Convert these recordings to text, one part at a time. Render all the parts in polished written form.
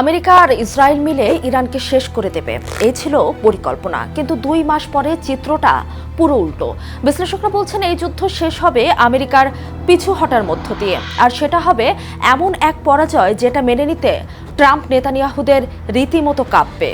America আর Israel মিলে ইরানকে শেষ করে দেবে, এই ছিল পরিকল্পনা। কিন্তু 2 মাস পরে চিত্রটা পুরো উল্টো। বিশ্লেষকরা বলছেন এই যুদ্ধ শেষ হবে আমেরিকার পিছু হটার মধ্য দিয়ে, আর সেটা হবে এমন এক পরাজয় যেটা মেনে নিতে ট্রাম্প নেতানিয়াহুদের রীতিমতো কাঁপবে।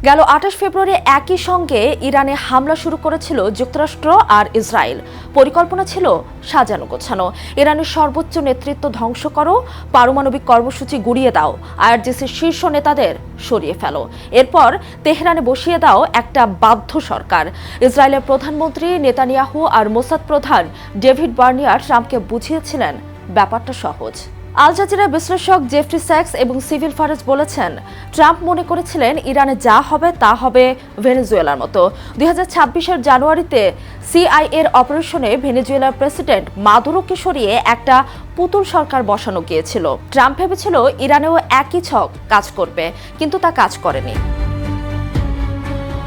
গেল 28 ফেব্রুয়ারি একই সঙ্গে ইরানে হামলা শুরু করেছিল যুক্তরাষ্ট্র আর ইসরায়েল। পরিকল্পনা ছিল সাজানো গোছানো, ইরানের সর্বোচ্চ নেতৃত্ব ধ্বংস করো, পারমাণবিক কর্মসূচি গুড়িয়ে দাও, আইআরজিসির শীর্ষ নেতাদের সরিয়ে ফেলো, এরপর তেহরানে বসিয়ে দাও একটা বাধ্য সরকার। ইসরায়েলের প্রধানমন্ত্রী নেতানিয়াহু আর মোসাদ প্রধান ডেভিড বার্নিয়ার ট্রাম্পকে বুঝিয়েছিলেন ব্যাপারটা সহজ। আল জাজিরা বিশ্লেষক জেফরি স্যাক্স এবং সিভিল ফারেজ বলেছেন, ট্রাম্প মনে করেছিলেন ইরানে যা হবে তা হবে ভেনেজুয়েলার মতো। 2026-এর জানুয়ারিতে সিআইএর অপারেশনে ভেনেজুয়েলার প্রেসিডেন্ট মাদুরোকে সরিয়ে একটা পুতুল সরকার বসানো গিয়েছিল। ট্রাম্প ভেবেছিল ইরানেও একই ছক কাজ করবে, কিন্তু তা কাজ করেনি।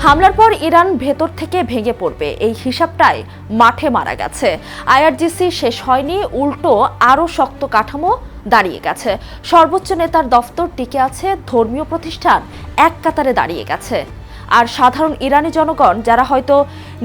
হামলার পর ইরান ভেতর থেকে ভেঙে পড়বে, এই হিসাবটাই মাঠে মারা গেছে। আইআরজিসি শেষ হয়নি, উল্টো আরও শক্ত কাঠামো দাঁড়িয়ে গেছে। সর্বোচ্চ নেতার দফতর টিকে আছে, ধর্মীয় প্রতিষ্ঠান এক কাতারে দাঁড়িয়ে গেছে। আর সাধারণ ইরানি জনগণ, যারা হয়তো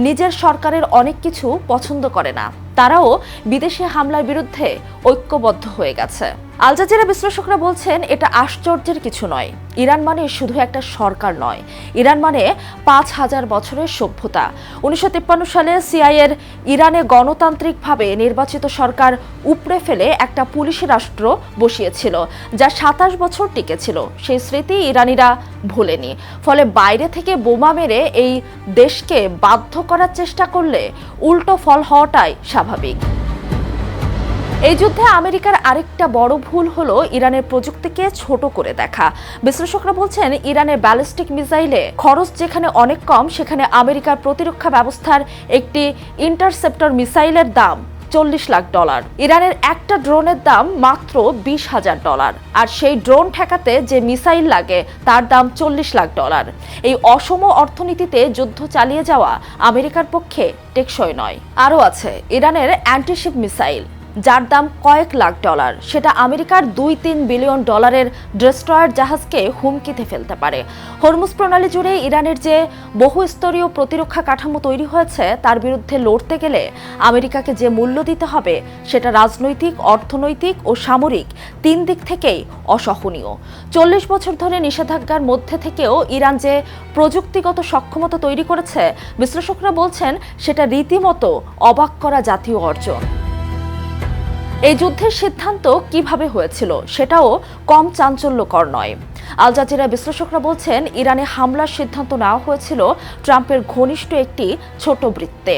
নিজের সরকারের অনেক কিছু পছন্দ করে না, তারাও বিদেশি হামলার বিরুদ্ধে ঐক্যবদ্ধ হয়ে গেছে। আল জাজিরা বিশ্লেষকরা বলছেন, এটা আশ্চর্যের কিছু নয়। ইরান মানে শুধু একটা সরকার নয়, ইরান মানে 5000 বছরের সভ্যতা। 1953 সালে সিআইএর ইরানে গণতান্ত্রিকভাবে নির্বাচিত সরকার উপড়ে ফেলে একটা পুলিশি রাষ্ট্র বসিয়েছিল, যা 27 বছর টিকেছিল। সেই স্মৃতি ইরানিরা ভোলেনি। ফলে বাইরে থেকে বোমা মেরে এই দেশকে বাধ্য করার চেষ্টা করলে উল্টো ফল হওয়াটাই স্বাভাবিক। এই যুদ্ধে আমেরিকার আরেকটা বড় ভুল হলো ইরানের প্রযুক্তিকে ছোট করে দেখা। বিশ্লেষকরা বলছেন, ইরানের ব্যালিস্টিক মিসাইলে খরচ যেখানে অনেক কম, সেখানে আমেরিকার প্রতিরক্ষা ব্যবস্থার একটি ইন্টারসেপ্টর মিসাইলের দাম $40 লাখ। ইরানের একটা ড্রোনের দাম মাত্র $20,000, আর সেই ড্রোন ঠেকাতে যে মিসাইল লাগে তার দাম $40 লাখ। এই অসম অর্থনীতিতে যুদ্ধ চালিয়ে যাওয়া আমেরিকার পক্ষে টেকসই নয়। আরও আছে ইরানের অ্যান্টিশিপ মিসাইল, যার দাম কয়েক লাখ ডলার। সেটা আমেরিকার $2-3 বিলিয়ন ডেস্ট্রয়ার জাহাজকে হুমকিতে ফেলতে পারে। হরমুজ প্রণালী জুড়ে ইরানের যে বহুস্তরীয় প্রতিরক্ষা কাঠামো তৈরি হয়েছে, তার বিরুদ্ধে লড়তে গেলে আমেরিকাকে যে মূল্য দিতে হবে, সেটা রাজনৈতিক, অর্থনৈতিক ও সামরিক 3 দিক থেকেই অসহনীয়। 40 বছর ধরে নিষেধাজ্ঞার মধ্যে থেকেও ইরান যে প্রযুক্তিগত সক্ষমতা তৈরি করেছে, বিশ্লেষকরা বলছেন সেটা রীতিমতো অবাক করা জাতীয় অর্জন। এই যুদ্ধের সিদ্ধান্ত কিভাবে হয়েছিল সেটাও কম চাঞ্চল্যকর নয়। আল জাজিরা বিশ্লেষকরা বলছেন, ইরানে হামলার সিদ্ধান্ত নেওয়া হয়েছিল ট্রাম্পের ঘনিষ্ঠ একটি ছোট বৃত্তে।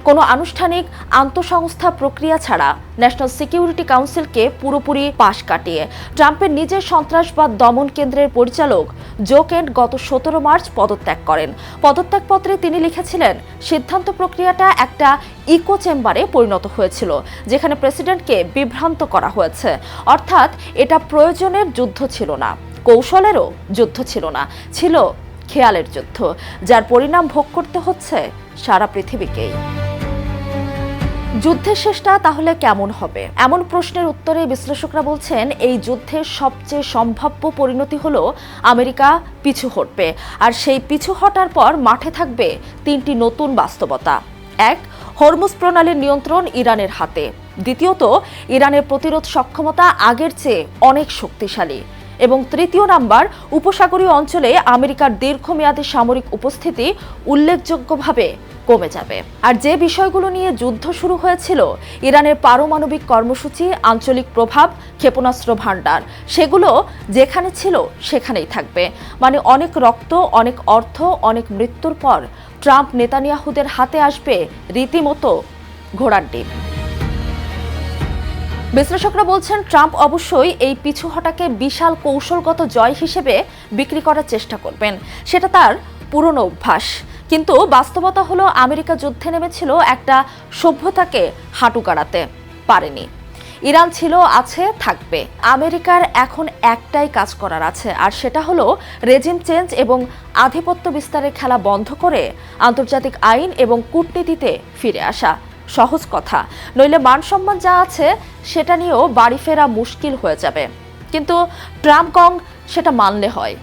কোনো আনুষ্ঠানিক আন্তঃসংস্থা প্রক্রিয়া ছাড়া ন্যাশনাল সিকিউরিটি কাউন্সিলকে পুরোপুরি পাশ কাটিয়ে। ট্রাম্পের নিজের সন্ত্রাসবাদ দমন কেন্দ্রের পরিচালক জো কেন্ট গত 17 মার্চ পদত্যাগ করেন। পদত্যাগপত্রে তিনি লিখেছিলেন, সিদ্ধান্ত প্রক্রিয়াটা একটা ইকো চেম্বারে পরিণত হয়েছিল, যেখানে প্রেসিডেন্টকে বিভ্রান্ত করা হয়েছে। অর্থাৎ এটা প্রয়োজনের যুদ্ধ ছিল না, কৌশলেরও যুদ্ধ ছিল না, ছিল খেয়ালের যুদ্ধ, যার পরিণাম ভোগ করতে হচ্ছে সারা পৃথিবীকেই। যুদ্ধের শেষটা তাহলে কেমন হবে? এমন প্রশ্নের উত্তরে বিশ্লেষকরা বলছেন, এই যুদ্ধের সবচেয়ে সম্ভাব্য পরিণতি হলো আমেরিকা পিছু হটবে। আর সেই পিছু হটার পর মাঠে থাকবে 3টি নতুন বাস্তবতা। 1, হরমুজ প্রণালীর নিয়ন্ত্রণ ইরানের হাতে। দ্বিতীয়ত, ইরানের প্রতিরোধ সক্ষমতা আগের চেয়ে অনেক শক্তিশালী। এবং 3 নাম্বার, উপসাগরীয় অঞ্চলে আমেরিকার দীর্ঘমেয়াদী সামরিক উপস্থিতি উল্লেখযোগ্যভাবে কমে যাবে। আর যে বিষয়গুলো নিয়ে যুদ্ধ শুরু হয়েছিল, ইরানের পারমাণবিক কর্মসূচি, আঞ্চলিক প্রভাব, ক্ষেপণাস্ত্র ভান্ডার, সেগুলো যেখানে ছিল সেখানেই থাকবে। মানে অনেক রক্ত, অনেক অর্থ, অনেক মৃত্যুর পর ট্রাম্প নেতানিয়াহুদের হাতে আসবে রীতিমতো ঘোড়ার ডিম। বিশ্লেষকরা বলছেন, ট্রাম্প অবশ্যই এই পিছু হটাকে বিশাল কৌশলগত জয় হিসেবে বিক্রি করার চেষ্টা করবেন। সেটা তার পুরনো অভ্যাস। কিন্তু বাস্তবতা হলো, আমেরিকা যুদ্ধে নেমেছিল একটা সভ্যতাকে হাঁটু গাড়াতে পারেনি। ইরান ছিল, আছে, থাকবে। আমেরিকার এখন একটাই কাজ করার আছে, আর সেটা হলো রেজিম চেঞ্জ এবং আধিপত্য বিস্তারের খেলা বন্ধ করে আন্তর্জাতিক আইন এবং কূটনীতিতে ফিরে আসা। সহজ কথা, নইলে মান সম্মান যা আছে সেটা নিয়েও বাড়ি ফেরা মুশকিল হয়ে যাবে। কিন্তু ট্রাম্প গং সেটা মানলে হয়।